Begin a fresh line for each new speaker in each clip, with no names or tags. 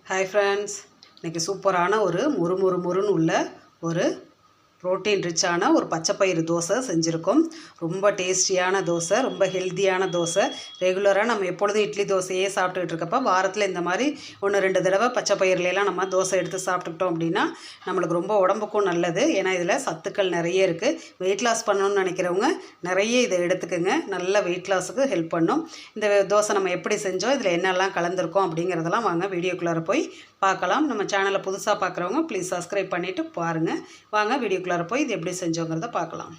Hi friends, இன்றைக்கி சூப்பரான ஒரு முறுமுறுன்னு உள்ள ஒரு ப்ரோட்டீன் ரிச்சான ஒரு பச்சைப்பயிறு தோசை செஞ்சுருக்கோம். ரொம்ப டேஸ்டியான தோசை, ரொம்ப ஹெல்த்தியான தோசை. ரெகுலராக நம்ம எப்பொழுதும் இட்லி தோசையே சாப்பிட்டுக்கிட்டு இருக்கப்போ வாரத்தில் இந்த மாதிரி 1-2 தடவை பச்சைப்பயிறுலாம் நம்ம தோசை எடுத்து சாப்பிட்டுக்கிட்டோம் அப்படின்னா நம்மளுக்கு ரொம்ப உடம்புக்கும் நல்லது. ஏன்னா இதில் சத்துக்கள் நிறைய இருக்குது. வெயிட் லாஸ் பண்ணணும்னு நினைக்கிறவங்க நிறைய இதை எடுத்துக்கோங்க. நல்ல வெயிட் லாஸுக்கு ஹெல்ப் பண்ணும். இந்த தோசை நம்ம எப்படி செஞ்சோம், இதில் என்னெல்லாம் கலந்துருக்கோம் அப்படிங்கிறதெல்லாம் வாங்க வீடியோக்குள்ளார போய் பார்க்கலாம். நம்ம சேனலை புதுசாக பார்க்குறவங்க ப்ளீஸ் சப்ஸ்கிரைப் பண்ணிவிட்டு பாருங்கள். வாங்க வீடியோக்குள்ளார போய் இது எப்படி செஞ்சோங்கிறத பார்க்கலாம்.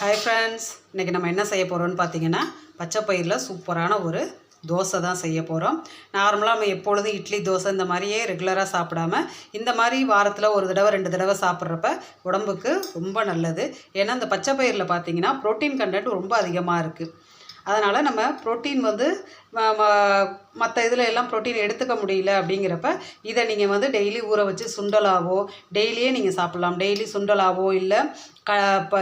ஹாய் ஃப்ரெண்ட்ஸ், இன்றைக்கி நம்ம என்ன செய்ய போகிறோம்னு பார்த்தீங்கன்னா பச்சைப்பயிரில் சூப்பரான ஒரு தோசை தான் செய்ய போகிறோம். நார்மலாக நம்ம எப்பொழுதும் இட்லி தோசை இந்த மாதிரியே ரெகுலராக சாப்பிடாம இந்த மாதிரி வாரத்தில் 1 தடவை 2 தடவை சாப்பிட்றப்ப உடம்புக்கு ரொம்ப நல்லது. ஏன்னா இந்த பச்சைப்பயிரில் பார்த்தீங்கன்னா ப்ரோட்டீன் கண்டென்ட் ரொம்ப அதிகமாக இருக்குது. அதனால் நம்ம ப்ரோட்டீன் மற்ற இதில் எல்லாம் ப்ரோட்டீன் எடுத்துக்க முடியல அப்படிங்கிறப்ப இதை நீங்கள் டெய்லி ஊற வச்சு சுண்டலாவோ டெய்லியே நீங்கள் சாப்பிட்லாம். டெய்லி சுண்டலாவோ இல்லை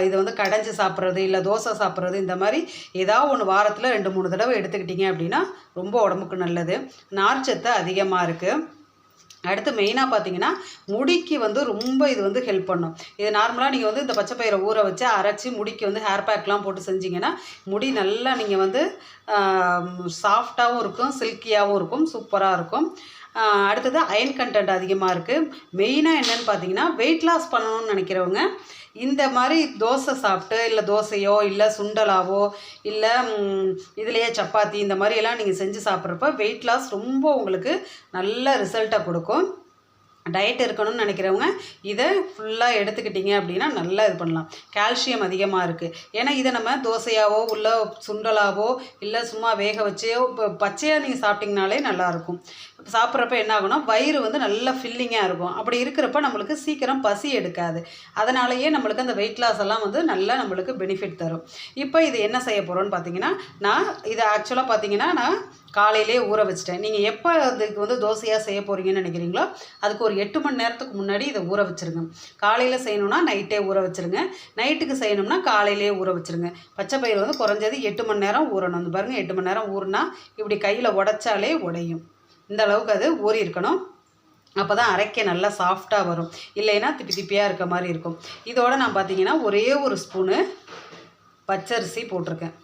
இதை கடைஞ்சி சாப்பிட்றது இல்லை தோசை சாப்பிட்றது, இந்த மாதிரி ஏதாவது ஒன்று வாரத்தில் 2-3 தடவை எடுத்துக்கிட்டிங்க அப்படின்னா ரொம்ப உடம்புக்கு நல்லது. நார்ச்சத்து அதிகமாக இருக்குது. அடுத்து மெயினாக பார்த்தீங்கன்னா முடிக்கு ரொம்ப இது ஹெல்ப் பண்ணும். இது நார்மலாக நீங்கள் இந்த பச்சைப்பயிரை ஊற வச்சு அரைச்சி முடிக்கு ஹேர் பேக்லாம் போட்டு செஞ்சிங்கன்னா முடி நல்லா நீங்கள் சாஃப்டாகவும் இருக்கும், சில்கியாகவும் இருக்கும், சூப்பராக இருக்கும். அடுத்தது அயன் கண்டென்ட் அதிகமாக இருக்குது. மெயினாக என்னென்னு பார்த்தீங்கன்னா வெயிட் லாஸ் பண்ணணும்னு நினைக்கிறவங்க இந்த மாதிரி தோசை சாப்பிட்டு இல்லை தோசையோ இல்லை சுண்டலாவோ இல்லை இதுலேயே சப்பாத்தி இந்த மாதிரியெல்லாம் நீங்கள் செஞ்சு சாப்பிட்றப்ப வெயிட் லாஸ் ரொம்ப உங்களுக்கு நல்ல ரிசல்ட்டை கொடுக்கும். டயட் இருக்கணும்னு நினைக்கிறவங்க இதை ஃபுல்லாக எடுத்துக்கிட்டிங்க அப்படின்னா நல்லா இது பண்ணலாம். கால்சியம் அதிகமாக இருக்குது. ஏன்னா இதை நம்ம தோசையாவோ இல்லை சுண்டலாவோ இல்லை சும்மா வேக வச்சோ பச்சையாக நீங்கள் சாப்பிட்டிங்கனாலே நல்லாயிருக்கும். சாப்பிட்றப்ப என்ன ஆகும்னா வயிறு நல்லா ஃபில்லிங்காக இருக்கும். அப்படி இருக்கிறப்ப நம்மளுக்கு சீக்கிரம் பசி எடுக்காது. அதனாலேயே நம்மளுக்கு அந்த வெயிட் லாஸ் எல்லாம் நல்லா நம்மளுக்கு பெனிஃபிட் தரும். இப்போ இது என்ன செய்ய போகிறோன்னு பார்த்தீங்கன்னா நான் இதை ஆக்சுவலாக பார்த்தீங்கன்னா நான் காலையிலே ஊற வச்சிட்டேன். நீங்கள் எப்போ அதுக்கு தோசையாக செய்ய போகிறீங்கன்னு நினைக்கிறீங்களோ அதுக்கு ஒரு 8 மணி நேரத்துக்கு முன்னாடி இதை ஊற வச்சுருங்க. காலையில் செய்யணும்னா நைட்டே ஊற வச்சுருங்க. நைட்டுக்கு செய்யணும்னா காலையிலே ஊற வச்சுருங்க. பச்சைப்பயிறு குறைஞ்சது 8 மணி நேரம் ஊறணும். அந்த பாருங்கள் 8 மணி நேரம் ஊறினா இப்படி கையில் உடைச்சாலே உடையும். இந்த அளவுக்கு அது ஊறி இருக்கணும். அப்போ தான் அரைக்க நல்லா சாஃப்டாக வரும். இல்லைன்னா திப்பி திப்பியாக இருக்க மாதிரி இருக்கும். இதோடு நான் பார்த்தீங்கன்னா ஒரே ஒரு ஸ்பூனு பச்சரிசி போட்டிருக்கேன்.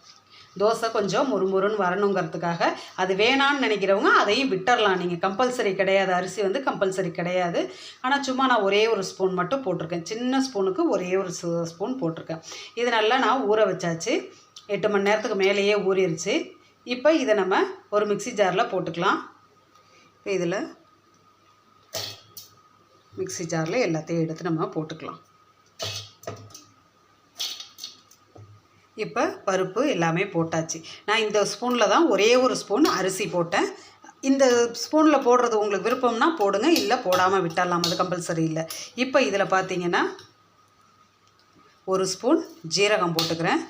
தோசை கொஞ்சம் முறுமுறுன்னு வரணுங்கிறதுக்காக. அது வேணான்னு நினைக்கிறவங்க அதையும் விட்டுறலாம். நீங்கள் கம்பல்சரி கிடையாது, அரிசி கம்பல்சரி கிடையாது. ஆனால் சும்மா நான் ஒரே ஒரு ஸ்பூன் மட்டும் போட்டிருக்கேன். சின்ன ஸ்பூனுக்கு ஒரே ஒரு ஸ்பூன் போட்டிருக்கேன். இது நல்லா நான் ஊற வச்சாச்சு. 8 மணி நேரத்துக்கு மேலேயே ஊறிடுச்சு. இப்போ இதை நம்ம ஒரு மிக்ஸி ஜாரில் போட்டுக்கலாம். இப்போ இதில் மிக்ஸி ஜாரில் எல்லாத்தையும் எடுத்து நம்ம போட்டுக்கலாம். இப்போ பருப்பு எல்லாமே போட்டாச்சு. நான் இந்த ஸ்பூனில் தான் ஒரே ஒரு ஸ்பூன் அரிசி போட்டேன். இந்த ஸ்பூனில் போடுறது உங்களுக்கு விருப்பம்னா போடுங்க, இல்லை போடாமல் விட்டுடலாம், அது கம்பல்சரி இல்லை. இப்போ இதில் பார்த்தீங்கன்னா ஒரு ஸ்பூன் ஜீரகம் போட்டுக்கிறேன்.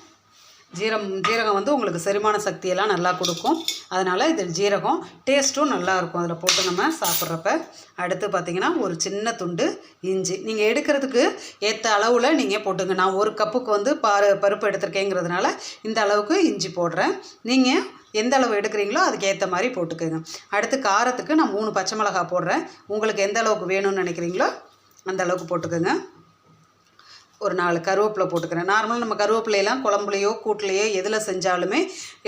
ஜீரகம் உங்களுக்கு செரிமான சக்தியெல்லாம் நல்லா கொடுக்கும். அதனால் இது ஜீரகம் டேஸ்ட்டும் நல்லாயிருக்கும் அதில் போட்டு நம்ம சாப்பிட்றப்ப. அடுத்து பார்த்திங்கன்னா ஒரு சின்ன துண்டு இஞ்சி நீங்கள் எடுக்கிறதுக்கு ஏற்ற அளவில் நீங்கள் போட்டுங்க. நான் 1 கப்புக்கு பருப்பு எடுத்திருக்கேங்கிறதுனால இந்த அளவுக்கு இஞ்சி போடுறேன். நீங்கள் எந்த அளவு எடுக்கிறீங்களோ அதுக்கு ஏற்ற மாதிரி போட்டுக்கோங்க. அடுத்து காரத்துக்கு நான் 3 பச்சை மிளகாய் போடுறேன். உங்களுக்கு எந்த அளவுக்கு வேணும்னு நினைக்கிறீங்களோ அந்த அளவுக்கு போட்டுக்கோங்க. ஒரு 4 கருவேப்பிலை போட்டுக்கிறேன். நார்மலாக நம்ம கருவேப்பிலையெல்லாம் குழம்புலையோ கூட்டுலையோ எதில் செஞ்சாலுமே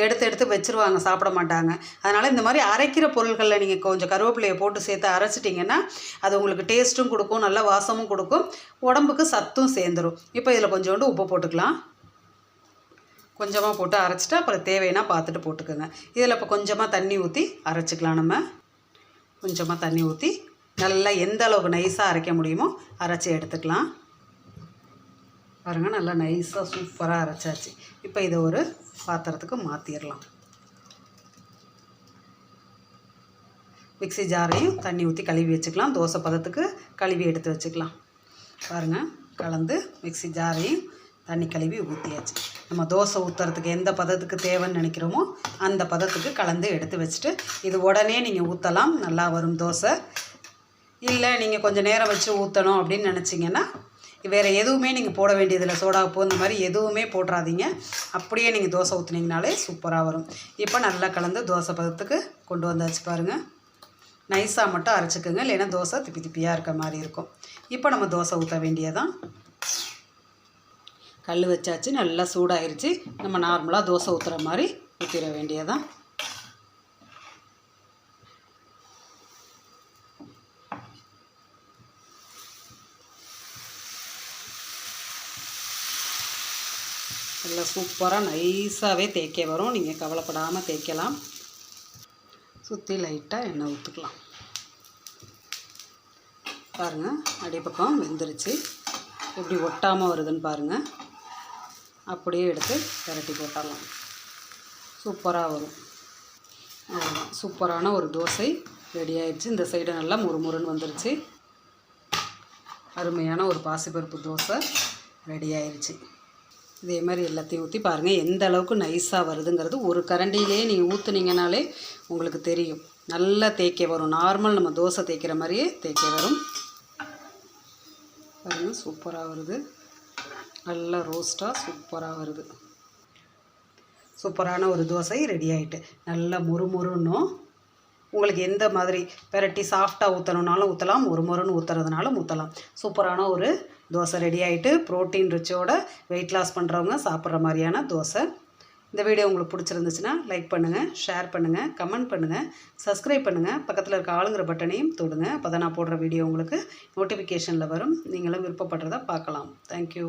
எடுத்து வச்சுருவாங்க, சாப்பிட மாட்டாங்க. அதனால் இந்த மாதிரி அரைக்கிற பொருட்களில் நீங்கள் கொஞ்சம் கருவேப்பிலையை போட்டு சேர்த்து அரைச்சிட்டிங்கன்னா அது உங்களுக்கு டேஸ்ட்டும் கொடுக்கும், நல்ல வாசமும் கொடுக்கும், உடம்புக்கு சத்தும் சேர்ந்துடும். இப்போ இதில் கொஞ்சோண்டு உப்பு போட்டுக்கலாம். கொஞ்சமாக போட்டு அரைச்சிட்டு அப்புறம் தேவைன்னா பார்த்துட்டு போட்டுக்கோங்க. இதில் இப்போ கொஞ்சமாக தண்ணி ஊற்றி அரைச்சிக்கலாம். நம்ம கொஞ்சமாக தண்ணி ஊற்றி நல்லா எந்த அளவுக்கு நைஸாக அரைக்க முடியுமோ அரைச்சி எடுத்துக்கலாம். பாருங்கள் நல்லா நைஸாக சூப்பராக அரைச்சாச்சு. இப்போ இதை ஒரு பாத்திரத்துக்கு மாற்றிடலாம். மிக்ஸி ஜாரையும் தண்ணி ஊற்றி கழுவி வச்சுக்கலாம். தோசை பதத்துக்கு கழுவி எடுத்து வச்சுக்கலாம். பாருங்கள் கலந்து மிக்ஸி ஜாரையும் தண்ணி கழுவி ஊற்றியாச்சு. நம்ம தோசை ஊற்றுறதுக்கு எந்த பதத்துக்கு தேவைன்னு நினைக்கிறோமோ அந்த பதத்துக்கு கலந்து எடுத்து வச்சுட்டு இது உடனே நீங்கள் ஊற்றலாம், நல்லா வரும் தோசை. இல்லை நீங்கள் கொஞ்சம் நேரம் வச்சு ஊற்றணும் அப்படின்னு நினச்சிங்கன்னா வேறு எதுவுமே நீங்கள் போட வேண்டியதில்லை. சோடா உப்பு இந்த மாதிரி எதுவுமே போட்டுறாதீங்க. அப்படியே நீங்கள் தோசை ஊற்றுனீங்கனாலே சூப்பராக வரும். இப்போ நல்லா கலந்து தோசை பதத்துக்கு கொண்டு வந்தாச்சு பாருங்கள். நைஸாக மட்டும் அரைச்சிக்கோங்க, இல்லைன்னா தோசை திப்பி திப்பியாக இருக்க மாதிரி இருக்கும். இப்போ நம்ம தோசை ஊற்ற வேண்டியதான். கல் வச்சாச்சு, நல்லா சூடாயிருச்சு. நம்ம நார்மலாக தோசை ஊற்றுற மாதிரி ஊற்றிட வேண்டியதான். நல்லா சூப்பராக நைஸாகவே தேய்க்க வரும். நீங்கள் கவலைப்படாமல் தேய்க்கலாம். சுற்றி லைட்டாக எண்ணெய் ஊற்றிக்கலாம். பாருங்கள், அடிப்பக்கம் வெந்துருச்சு. எப்படி ஒட்டாமல் வருதுன்னு பாருங்கள். அப்படியே எடுத்து விரட்டி போட்டாலாம். சூப்பராக வரும். அவ்வளோதான், சூப்பரான ஒரு தோசை ரெடி ஆயிடுச்சு. இந்த சைடு நல்லா முறுமுறுன்னு வந்துருச்சு. அருமையான ஒரு பாசிப்பருப்பு தோசை ரெடி ஆயிடுச்சு. இதே மாதிரி எல்லாத்தையும் ஊற்றி பாருங்கள் எந்த அளவுக்கு நைஸாக வருதுங்கிறது. ஒரு கரண்டியிலே நீங்கள் ஊற்றுனீங்கனாலே உங்களுக்கு தெரியும். நல்லா தேய்க்க வரும். நார்மல் நம்ம தோசை தேய்க்கிற மாதிரியே தேய்க்க வரும். பாருங்கள், சூப்பராக வருது. நல்லா ரோஸ்ட்டாக சூப்பராக வருது. சூப்பரான ஒரு தோசை ரெடி ஆகிட்டு. நல்லா முறுமுறுன்னும். உங்களுக்கு எந்த மாதிரி பெரட்டி சாஃப்டாக ஊற்றணுன்னாலும் ஊற்றலாம், முறுமுறுன்னு ஊற்றுறதுனாலும் ஊற்றலாம். சூப்பரான ஒரு தோசை ரெடி ஆகிட்டு. ப்ரோட்டீன் ரிச்சோட வெயிட் லாஸ் பண்ணுறவங்க சாப்பிட்ற மாதிரியான தோசை. இந்த வீடியோ உங்களுக்கு பிடிச்சிருந்துச்சுன்னா லைக் பண்ணுங்கள், ஷேர் பண்ணுங்கள், கமெண்ட் பண்ணுங்கள், சப்ஸ்கிரைப் பண்ணுங்கள். பக்கத்தில் இருக்க ஆளுங்கிற பட்டனையும் தொடுங்க. அப்போ தான் நான் போடுற வீடியோ உங்களுக்கு நோட்டிஃபிகேஷனில் வரும். நீங்களும் விருப்பப்படுறத பார்க்கலாம். தேங்க்யூ.